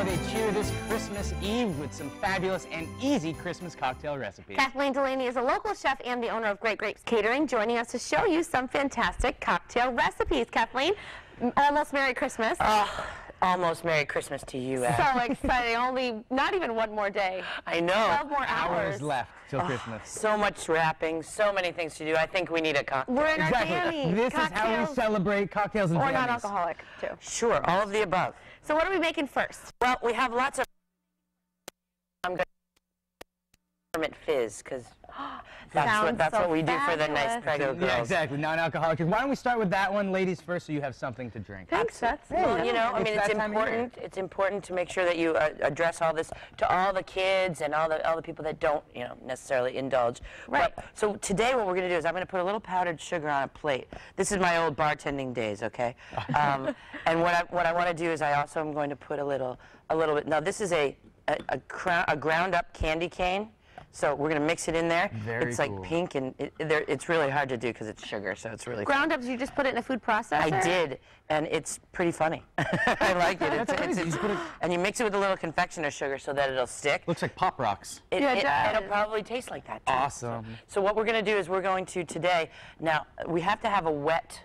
holiday cheer this Christmas Eve with some fabulous and easy Christmas cocktail recipes. Kathleen Delaney is a local chef and the owner of Great Grapes Catering, joining us to show you some fantastic cocktail recipes. Kathleen, almost Merry Christmas. Almost Merry Christmas to you, Ed. So exciting. Not even one more day. I know. 12 more hours Left till Christmas. So much wrapping, so many things to do. I think we need a cocktail. We're in our jammy. This is how we celebrate cocktails and Or jammies. non-alcoholic, too. Sure, all of the above. So what are we making first? Well, we have lots of... I'm going to peppermint fizz, because that's what we do for the nice preggo girls. Yeah, exactly. Non-alcoholic. Why don't we start with that one, ladies first, so you have something to drink. Thanks, that's Well, you know, I mean, it's important to make sure that you address all this to all the kids and all the people that don't, you know, necessarily indulge. Right. But, so today what we're going to do is I'm going to put a little powdered sugar on a plate. This is my old bartending days, okay? And what I want to do is I also am going to put a little bit. Now this is a ground up candy cane. So we're going to mix it in there. It's like pink, and it's really hard to do because it's sugar, so it's really ground up. You just put it in a food processor? I did, and it's pretty funny. I like it. And you mix it with a little confectioner sugar so that it'll stick. Looks like Pop Rocks. It'll probably taste like that, too. Awesome. So what we're going to do is we're going to today, now, we have to have a wet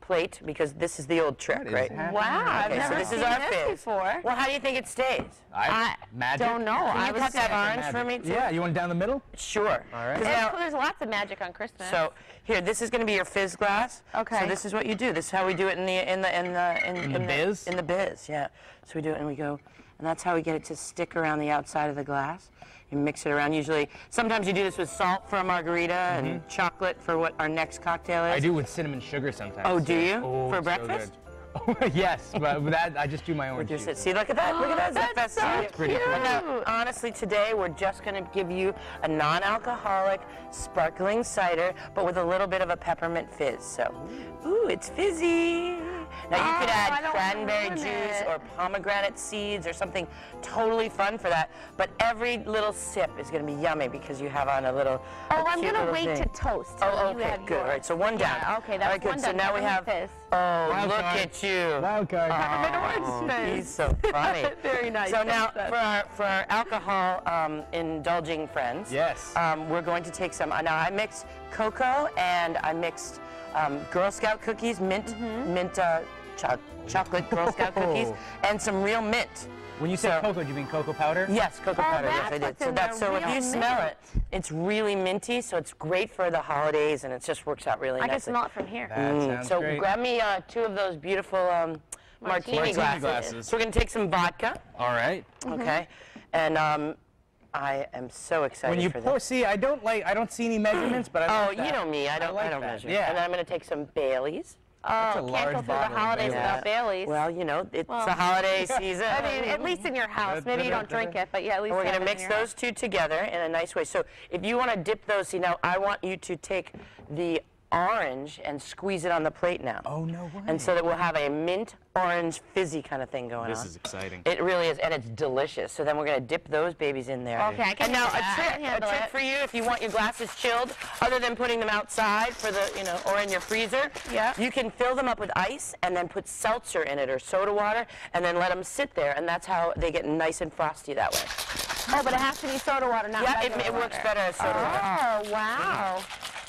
plate because this is the old trick, right? Wow, I've never this seen is our this fizz. before. Well, how do you think it stays? I don't know. I would have to have orange for me, too? Yeah, you want it down the middle? Sure. All right. There's lots of magic on Christmas. So here, this is going to be your fizz glass. Okay. So this is what you do. This is how we do it in the biz. In the biz, yeah. So we do it, and we go, and that's how we get it to stick around the outside of the glass. You mix it around. Usually, sometimes you do this with salt for a margarita and chocolate for what our next cocktail is. I do with cinnamon sugar sometimes. Oh, do you? Oh, for breakfast? Oh, yes, but with that, I just do my own. See, look at that. Look at that. That's so pretty cool. And now, honestly, today we're just going to give you a non-alcoholic sparkling cider, but with a little bit of a peppermint fizz. So, ooh, it's fizzy. Now you could add cranberry juice or pomegranate seeds or something totally fun for that. But every little sip is going to be yummy because you have on a little. I'm going to wait to toast. Oh, okay, good. All right, so one down. Yeah, okay, that's all right, good. one So down. now we have. Fizz. Oh, look at you. Wild card. He's so funny. Very nice. So now, for our alcohol indulging friends, yes, we're going to take some. Now I mixed cocoa and I mixed Girl Scout cookies, mint chocolate Girl Scout cookies, and some real mint. When you say cocoa, do you mean cocoa powder? Yes, cocoa powder. Yes, I did. So if you mint. smell it, it's really minty. So it's great for the holidays, and it just works out really nicely. I can smell it from here. That sounds so great. grab me 2 of those beautiful martini glasses. So we're gonna take some vodka. All right. Okay, and I am so excited when you for pour, this. see, I don't see any measurements, but I like that. You know me. I don't like measure. Yeah. And then I'm gonna take some Baileys. Can't go through the holidays without Baileys. Well, you know, it's the holiday season. I mean, at least in your house. Maybe you don't drink it, but yeah, at least. We're going to mix those two together in a nice way. So if you want to dip those, see now, I want you to take the orange and squeeze it on the plate now. Oh, no way. And so that we'll have a mint orange fizzy kind of thing going on. This is exciting. It really is, and it's delicious. So then we're going to dip those babies in there. Okay, I can And now handle a trick for you, if you want your glasses chilled, other than putting them outside for the, you know, or in your freezer, you can fill them up with ice and then put seltzer in it or soda water, and then let them sit there, and that's how they get nice and frosty that way. Oh, but it has to be soda water, not regular it works water. better as soda water. Oh, wow.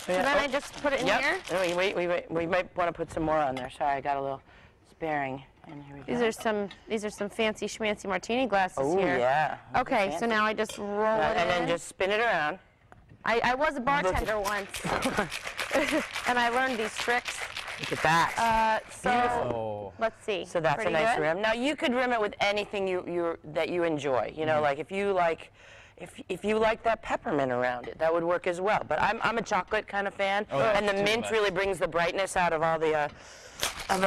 So then I just put it in here? Wait. We might want to put some more on there. Sorry, I got a little sparing. And here we go. These are some fancy schmancy martini glasses here. Oh, yeah. Okay, so now I just roll it in. And then just spin it around. I was a bartender once, and I learned these tricks. Look at that. So let's see. So that's Pretty a nice good? rim. Now you could rim it with anything that you enjoy. You know, like if you like that peppermint around it, that would work as well. But I'm a chocolate kind of fan, and the mint really brings the brightness out of all the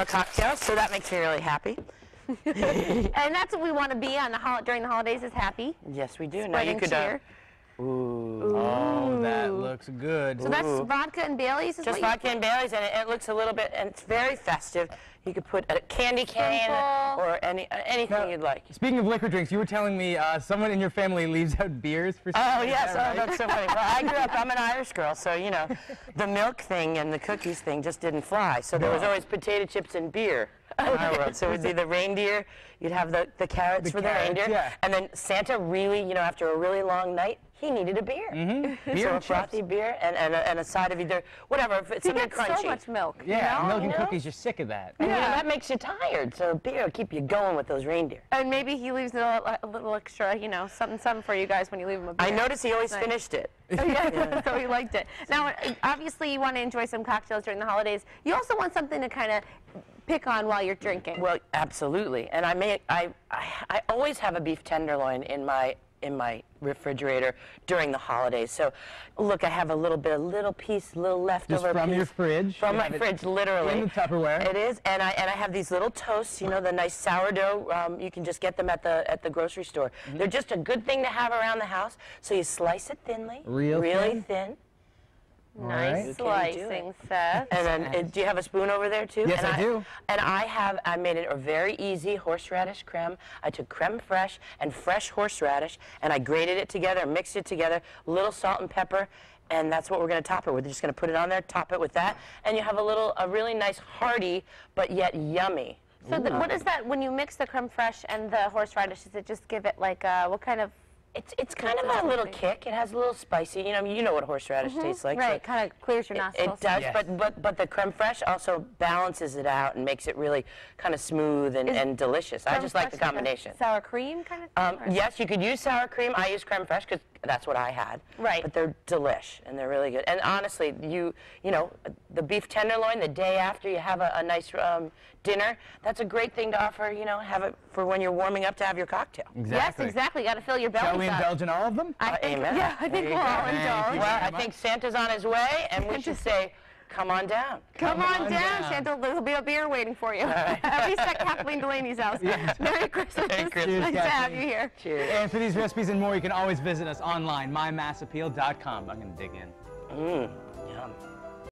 cocktails. So that makes me really happy. And that's what we want to be on during the holidays, is happy. Yes, we do. Spreading now you could. cheer. Ooh. Oh, that looks good. So that's vodka and Baileys? Just vodka and Baileys, and it looks a little bit, and it's very festive. You could put a candy cane or anything you'd like. Speaking of liquor drinks, you were telling me someone in your family leaves out beers for. Oh yes, that's so funny. Well, I grew up. I'm an Irish girl, so you know, the milk thing and the cookies thing just didn't fly. So there was always potato chips and beer. my world. So it would be the reindeer. You'd have the carrots for the reindeer. Yeah. And then Santa really, after a really long night, he needed a beer. Beer So a and frothy chips. beer and a side of either, whatever, if it's You something get crunchy. so much milk. Yeah, milk and you know? cookies, you're sick of that. And that makes you tired. So beer will keep you going with those reindeer. And maybe he leaves a little extra, something for you guys when you leave him a beer. I noticed he always Nice. finished it. Yeah, so he liked it. Now, obviously, you want to enjoy some cocktails during the holidays. You also want something to kind of pick on while you're drinking. Well, absolutely. And I always have a beef tenderloin in my refrigerator during the holidays. So, look, I have a little piece left Just over. from piece your fridge. From You my have it fridge, literally. in the Tupperware. It is, and I have these little toasts. The nice sourdough. You can just get them at the grocery store. They're just a good thing to have around the house. So you slice it thinly, really thin. Nice right. You can do slicing, Seth. And then, do you have a spoon over there too? Yes, and I do. And I made it a very easy horseradish creme. I took creme fraiche and fresh horseradish, and I grated it together, mixed it together, a little salt and pepper, and that's what we're going to top it with. We're just going to put it on there, top it with that, and you have a really nice hearty, but yet yummy. So what is that, when you mix the creme fraiche and the horseradish, does it just give it like what kind of... It's kind of a little kick. It has a little spicy. You know what horseradish tastes like. Right, so kind of clears your nostrils. It does, Yes. but the creme fraiche also balances it out and makes it really kind of smooth and delicious. I just like the combination. Sour cream kind of thing? Yes, you could use sour cream. I use creme fraiche because that's what I had. Right. But they're delish and they're really good. And honestly, you know, the beef tenderloin the day after you have a nice dinner, that's a great thing to offer. Have it for when you're warming up to have your cocktail. Exactly. Yes, exactly. You got to fill your belly Shall we indulge in all of them? Amen. Yeah, I think There you we'll go. all Thank indulge. you. Well, I much. think Santa's on his way, and we should say, come on down. Come on on down, down. Santa. There'll be a beer waiting for you. At least at Kathleen Delaney's house. Merry Christmas. Merry Christmas. Nice to have Kathleen. you here. Cheers. And for these recipes and more, you can always visit us online, mymassappeal.com. I'm going to dig in. Yum.